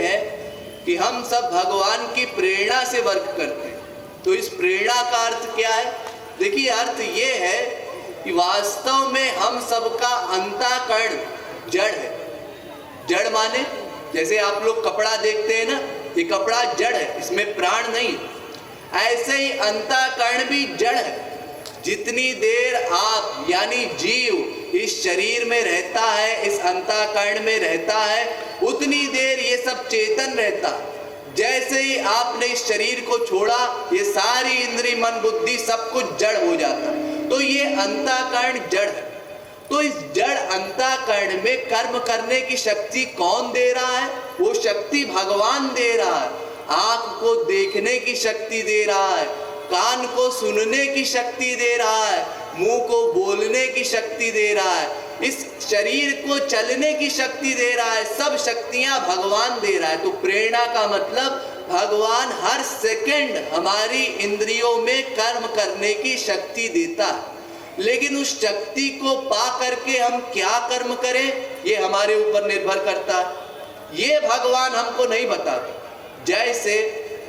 है कि हम सब भगवान की प्रेरणा से वर्क करते हैं। तो इस प्रेरणा का अर्थ क्या है? देखिए, अर्थ ये है कि वास्तव में हम सबका अंतःकरण जड़ है। जड़ माने जैसे आप लोग कपड़ा देखते हैं ना, ये कपड़ा जड़ है, इसमें प्राण नहीं। ऐसे ही अंतःकरण भी जड़ है। जितनी देर आप यानी जीव इस शरीर में रहता है, इस अंतःकरण में रहता है, उतनी देर ये सब चेतन रहता है। जैसे ही आपने इस शरीर को छोड़ा, ये सारी इंद्रिय मन बुद्धि सब कुछ जड़ हो जाता है। तो ये अंतःकरण जड़ है। तो इस जड़ अंतःकरण में कर्म करने की शक्ति कौन दे रहा है? वो शक्ति भगवान दे रहा है। आंख को देखने की शक्ति दे रहा है, कान को सुनने की शक्ति दे रहा है, मुंह को बोलने की शक्ति दे रहा है, इस शरीर को चलने की शक्ति दे रहा है। सब शक्तियां भगवान दे रहा है। तो प्रेरणा का मतलब भगवान हर सेकंड हमारी इंद्रियों में कर्म करने की शक्ति देता है। लेकिन उस शक्ति को पा करके हम क्या कर्म करें, ये हमारे ऊपर निर्भर करता है। ये भगवान हमको नहीं बताते। जैसे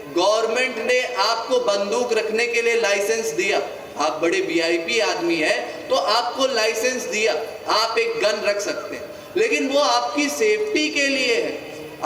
गवर्नमेंट ने आपको बंदूक रखने के लिए लाइसेंस दिया, आप बड़े वीआईपी आदमी हैं तो आपको लाइसेंस दिया, आप एक गन रख सकते हैं, लेकिन वो आपकी सेफ्टी के लिए है।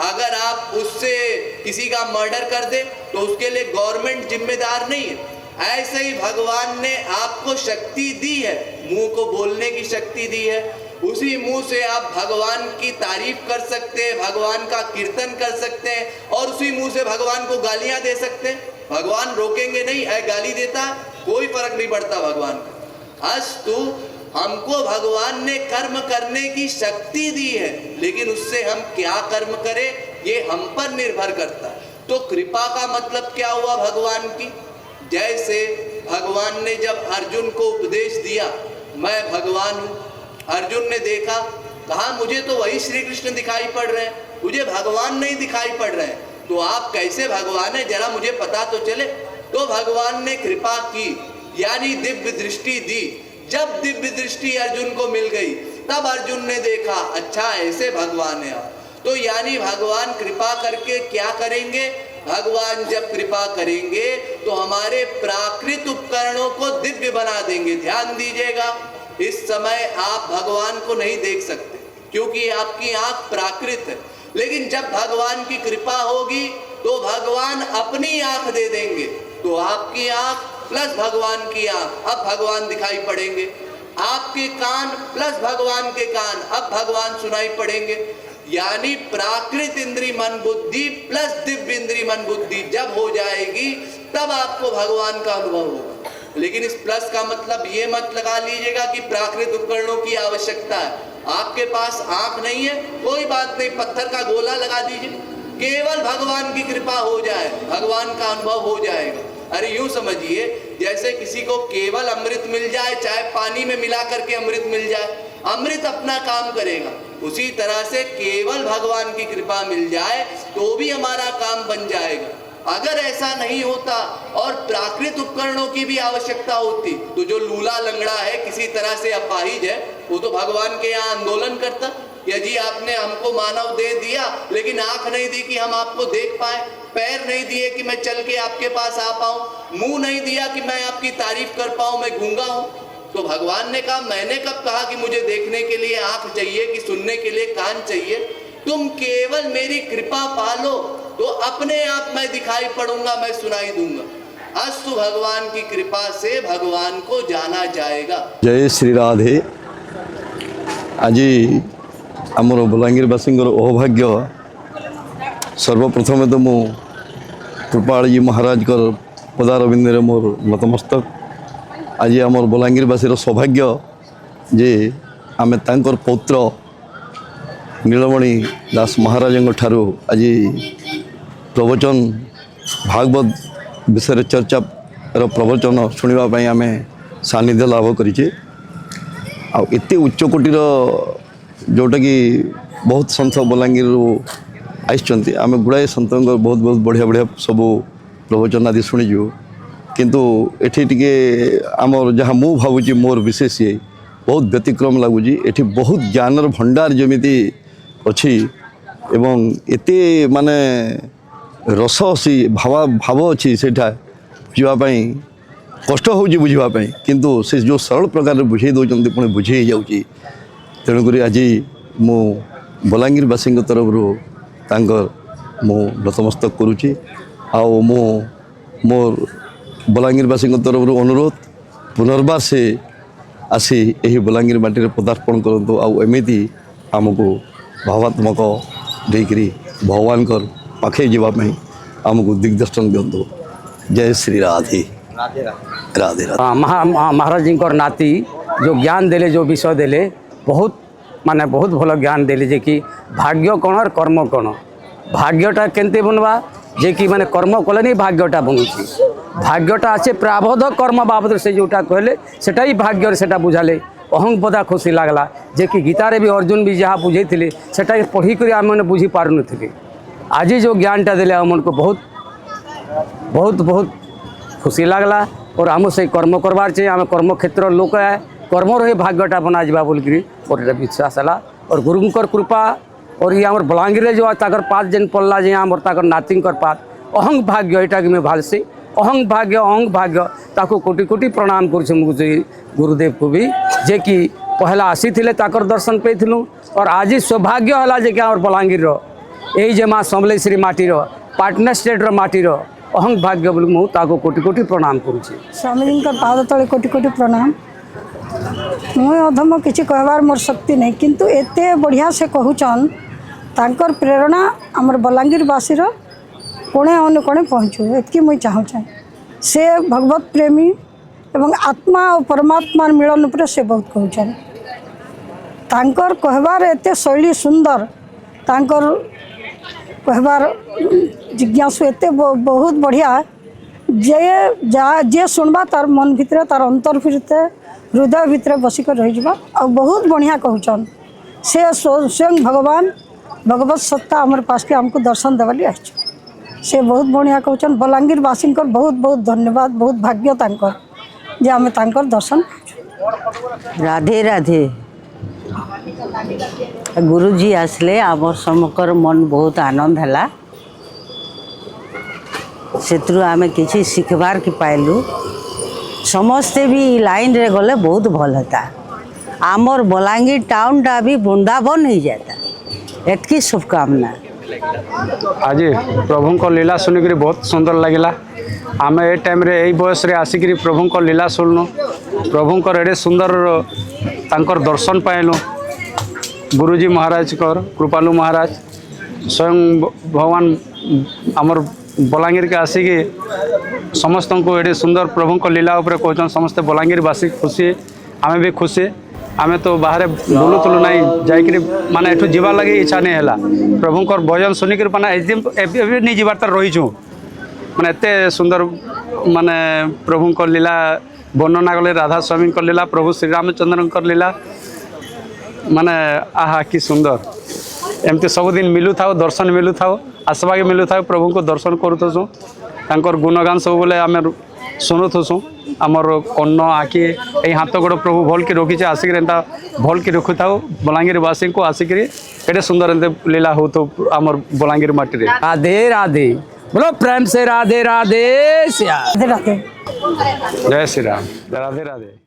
अगर आप उससे किसी का मर्डर कर दे तो उसके लिए गवर्नमेंट जिम्मेदार नहीं है। ऐसे ही भगवान ने आपको शक्ति दी है, मुंह को बोलने की शक्ति दी है। उसी मुंह से आप भगवान की तारीफ कर सकते हैं, भगवान का कीर्तन कर सकते हैं, और उसी मुंह से भगवान को गालियां दे सकते हैं। भगवान रोकेंगे नहीं, है गाली देता कोई फर्क नहीं पड़ता भगवान का। अस्तु हमको भगवान ने कर्म करने की शक्ति दी है, लेकिन उससे हम क्या कर्म करें ये हम पर निर्भर करता है। तो कृपा का मतलब क्या हुआ भगवान की? जैसे भगवान ने जब अर्जुन को उपदेश दिया, मैं भगवान हूँ, अर्जुन ने देखा, कहा मुझे तो वही श्री कृष्ण दिखाई पड़ रहे हैं, मुझे भगवान नहीं दिखाई पड़ रहे हैं। तो आप कैसे भगवान है, जरा मुझे पता तो चले। तो भगवान ने कृपा की, यानी दिव्य दृष्टि दी। जब दिव्य दृष्टि अर्जुन को मिल गई, तब अर्जुन ने देखा, अच्छा ऐसे भगवान है आप। तो यानी भगवान कृपा करके क्या करेंगे? भगवान जब कृपा करेंगे तो हमारे प्राकृत उपकरणों को दिव्य बना देंगे। ध्यान दीजिएगा, इस समय आप भगवान को नहीं देख सकते क्योंकि आपकी आंख प्राकृत है, लेकिन जब भगवान की कृपा होगी तो भगवान अपनी आंख दे देंगे। तो आपकी आंख प्लस भगवान की आंख, अब भगवान दिखाई पड़ेंगे। आपके कान प्लस भगवान के कान, अब भगवान सुनाई पड़ेंगे। यानी प्राकृत इंद्रिय मन बुद्धि प्लस दिव्य इंद्रिय मन बुद्धि जब हो जाएगी, तब आपको भगवान का अनुभव होगा। लेकिन इस प्लस का मतलब ये मत लगा लीजिएगा कि प्राकृत उपकरणों की आवश्यकता है। आपके पास आंख नहीं है, कोई बात नहीं, पत्थर का गोला लगा दीजिए, केवल भगवान की कृपा हो जाए, भगवान का अनुभव हो जाएगा। अरे यूं समझिए, जैसे किसी को केवल अमृत मिल जाए, चाहे पानी में मिला करके अमृत मिल जाए, अमृत अपना काम करेगा। उसी तरह से केवल भगवान की कृपा मिल जाए तो भी हमारा काम बन जाएगा। अगर ऐसा नहीं होता और प्राकृत उपकरणों की भी आवश्यकता होती, तो जो लूला लंगड़ा है, किसी तरह से अपाहिज है, वो तो भगवान के यहाँ आंदोलन करता, या जी आपने हमको मानव दे दिया लेकिन आंख नहीं दी कि हम आपको देख पाए, पैर नहीं दिए कि मैं चल के आपके पास आ पाऊं, मुंह नहीं दिया कि मैं आपकी तारीफ कर पाऊं, मैं गूंगा हूं। तो भगवान ने कहा, मैंने कब कहा कि मुझे देखने के लिए आंख चाहिए, कि सुनने के लिए कान चाहिए? तुम केवल मेरी कृपा पालो तो अपने आप मैं दिखाई पड़ूंगा, मैं सुनाई दूंगा। अस्तु भगवान की कृपा से भगवान को जाना जाएगा। जय श्री राधे। आज आमर बलांगीरवासी अभाग्य, सर्वप्रथमे तो मु कृपाल जी महाराज पदारविंदे मोर नतमस्तक। आज आमर बलांगीरवासी सौभाग्य जे आमे तांकर पौत्र नीलमणि दास महाराज ठारू आज प्रवचन भागवत विषय चर्चा प्रवचन शुणापी आम सानिध्य लाभ करें। आते उच्चकोटीर जोटा कि बहुत सन्थ बलांगीर आई, आम गुड़ाए सन्त बहुत बहुत बढ़िया बढ़िया सब प्रवचन आदि शुणीजु, किंतु एठी टिके आमर जहाँ मु भावुची मोर विशेष ये बहुत व्यतिक्रम लगुच। एठी बहुत ज्ञानर भंडार जमीती अच्छी ଏବଂ ଏତେ ମାନେ ରସ ଅଛି ଭାବ ଅଛି ସେଇଟା ବୁଝିବା ପାଇଁ କଷ୍ଟ ହେଉଛି ବୁଝିବା ପାଇଁ, କିନ୍ତୁ ସେ ଯେଉଁ ସରଳ ପ୍ରକାରରେ ବୁଝେଇ ଦେଉଛନ୍ତି ପୁଣି ବୁଝେଇ ହେଇଯାଉଛି। ତେଣୁକରି ଆଜି ମୁଁ ବଲାଙ୍ଗୀରବାସୀଙ୍କ ତରଫରୁ ତାଙ୍କର ମୁଁ ନତମସ୍ତକ କରୁଛି। ଆଉ ମୁଁ ମୋର ବଲାଙ୍ଗୀରବାସୀଙ୍କ ତରଫରୁ ଅନୁରୋଧ ପୁନର୍ବାର ସେ ଆସି ଏହି ବଲାଙ୍ଗୀର ମାଟିରେ ପଦାର୍ପଣ କରନ୍ତୁ, ଆଉ ଏମିତି ଆମକୁ ଭାବାତ୍ମକ ଦେଇକରି ଭଗବାନଙ୍କର ପାଖେ ଯିବା ପାଇଁ ଆମକୁ ଦିଗ୍ଦର୍ଶନ ଦିଅନ୍ତୁ। जय श्री राधे राधे राधे। महाराज जी नाती जो ज्ञान देले, जो विषय देले, बहुत माने बहुत भल ज्ञान देले जे कि भाग्य कौन और कर्म कौन, भाग्यटा केंते बनवा जे कि माने कर्म कले नहीं भाग्यटा बनुची, भाग्यटा आछे प्रारब्ध कर्म बाबद से जोटा कहले सेटा ही भाग्य सेटा बुझाले अहंग पदा खुशी लागला जे कि गीतारे भी अर्जुन भी जहाँ बुझे थे सेटा पढ़ी कर आम मैंने बुझी पार नी। आज जो ज्ञानटा देले आम को बहुत बहुत बहुत खुशी लागला और आम से कर्म करवार चाहिए। आम कर्म क्षेत्र लोक है, कर्म रही भाग्यटा बना जा बोलिकी मोर विश्वास है और गुरुंकर कृपा और ये आम बलांगीर जो ताकर पात जेन पड़ला जे आम ताकर नाती पात अहंग भाग्य यहाँ कि मैं भालसी अहंग भाग्य ताको कोटि कोटि प्रणाम करुँ गुरुदेव को भी जे कि पहला आसी थे ताकर दर्शन पेलु और आज सौभाग्य है जे कि आम बलांगीर यही जे माँ समलेश्वरी माटीर पाटना स्टेट माटीर अहंग भाग्य बोली मुझे कोटि कोटि प्रणाम करुँची। स्वामी जी पाद तले कोटि कोटि प्रणाम। मुझे अधम किसी कहबार मोर शक्ति नहीं, किंतु एते बढ़िया से कहूचन तांकर प्रेरणा आमर बलांगीरवासी कोणे अनुकोणे पहुँचू एतकी मुझे चाहूँ। से भगवत प्रेमी एवं आत्मा और परमात्मा मिलन पर से बहुत कहूचन। तांकर कहबार एते शैली सुंदर, तांकर कहबार जिज्ञासु एते बहुत बढ़िया जे सुनबा तार मन भितर तार अंतर भितर हृदय भितर बसिक रही और बहुत बढ़िया कहूचन। से स्वयं भगवान भगवत सत्ता आमर पास के आमको दर्शन देवाली आस से बहुत बढ़िया कहूचन। बलांगीरवासी बहुत बहुत धन्यवाद, बहुत भाग्य तांकर जे आमे तांकर दर्शन। राधे राधे। गुरुजी आसले आमर समकर मन बहुत आनंद है, से आमे किसी शिखबार की पाइलु। समस्ते भी लाइन रे गले बहुत भल होता, आमर बलांगीर टाउन टा भी वृंदावन हो जाता। एतकी शुभकामना। आज प्रभु को लीला सुनिक बहुत सुंदर लगिला। आम ए टाइम रे यही बयस रे आसिक प्रभु को लीला शुणु, प्रभु एडे सुंदर तांकर दर्शन पाइलु। गुरुजी महाराज कर कृपालु महाराज स्वयं भगवान आमर बलांगीर के आसिक समस्त को एडे सुंदर प्रभु को लीला उपर कहते समस्ते बलांगीरवासी खुशी, आमे भी खुशी। आमे तो बाहर बुलूलु ना जाकर माने एठू जीवार लगे इच्छा नहीं है। प्रभु भजन शुनिक माने नहीं जीवार तर रहीचु माने एते सुंदर माने प्रभु को लीला वर्णना कले। राधा स्वामी को लीला, प्रभु श्री रामचंद्र लीला माने आहा कि सुंदर। एमती सबुदिन मिलू था, दर्शन मिलू था, आसवा के मिलू था, प्रभु को दर्शन करूँ। तांकर गुणगान सब बोले आम शुणुथुसु। आमर कन्न आखि ये हाथ गोड़ प्रभु भल की रखी आसिक एंता भल की रखु था बलांगीरवासी को आसिक एटे सुंदर एंते लीला हो तो आमर बलांगीर माटी रे। राधे राधे बोलो प्रेम से राधे राधे। राधे राधे। जय श्री राम। राधे राधे।